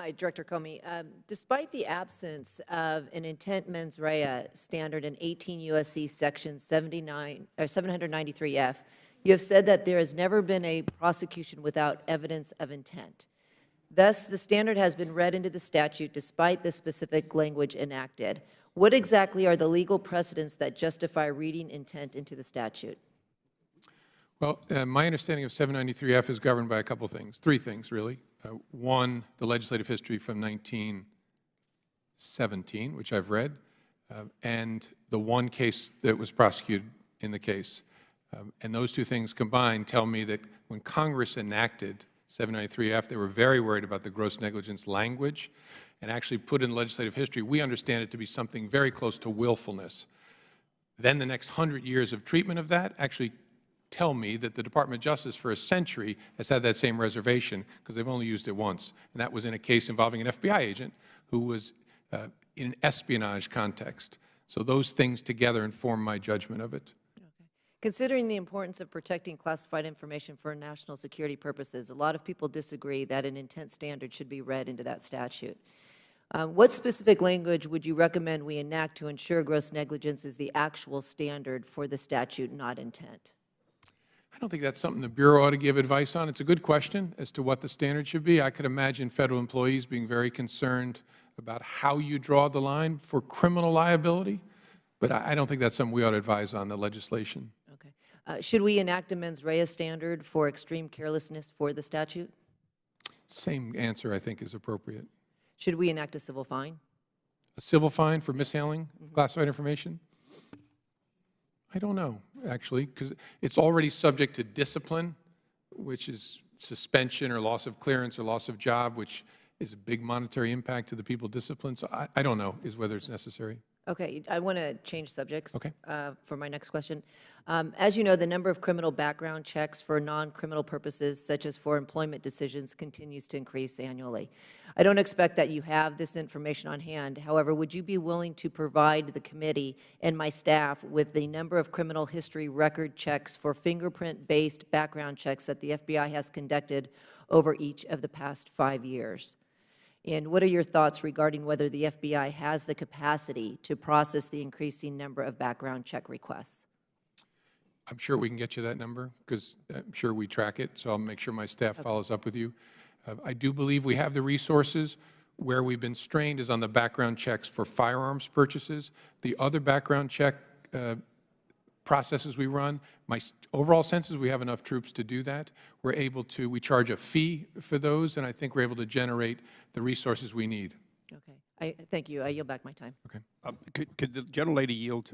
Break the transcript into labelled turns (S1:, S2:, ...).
S1: Hi, Director Comey. Despite the absence of an intent mens rea standard in 18 U.S.C. Section 793F, you have said that there has never been a prosecution without evidence of intent. Thus, the standard has been read into the statute despite the specific language enacted. What exactly are the legal precedents that justify reading intent into the statute?
S2: Well, my understanding of 793F is governed by a couple things, three things really. One, the legislative history from 1917, which I've read, and the one case that was prosecuted in the case. And those two things combined tell me that when Congress enacted 793F, they were very worried about the gross negligence language and actually put in legislative history. We understand it to be something very close to willfulness. Then the next 100 years of treatment of that actually tell me that the Department of Justice for a century has had that same reservation because they've only used it once. And that was in a case involving an FBI agent who was in an espionage context. So those things together inform my judgment of it.
S1: Okay. Considering the importance of protecting classified information for national security purposes, a lot of people disagree that an intent standard should be read into that statute. What specific language would you recommend we enact to ensure gross negligence is the actual standard for the statute, not intent?
S2: I don't think that's something the Bureau ought to give advice on. It's a good question as to what the standard should be. I could imagine federal employees being very concerned about how you draw the line for criminal liability, but I don't think that's something we ought to advise on, the legislation.
S1: Okay. Should we enact a mens rea standard for extreme carelessness for the statute?
S2: Same answer, I think, is appropriate.
S1: Should we enact a civil fine?
S2: A civil fine for mishandling classified information? I don't know, actually, because it's already subject to discipline, which is suspension or loss of clearance or loss of job, which is a big monetary impact to the people disciplined. So I don't know whether it's necessary.
S1: Okay, I want to change subjects
S2: Okay.
S1: For my next question. As you know, the number of criminal background checks for non-criminal purposes, such as for employment decisions, continues to increase annually. I don't expect that you have this information on hand. However, would you be willing to provide the committee and my staff with the number of criminal history record checks for fingerprint-based background checks that the FBI has conducted over each of the past 5 years? And what are your thoughts regarding whether the FBI has the capacity to process the increasing number of background check requests?
S2: I'm sure we can get you that number because I'm sure we track it, so I'll make sure my staff follows up with you. I do believe we have the resources. Where we've been strained is on the background checks for firearms purchases. The other background check processes we run, my overall sense is we have enough troops to do that. We're able to, we charge a fee for those, and I think we're able to generate the resources we need.
S1: Okay. Thank you. I yield back my time.
S2: Okay.
S3: Could the gentlelady yield to me?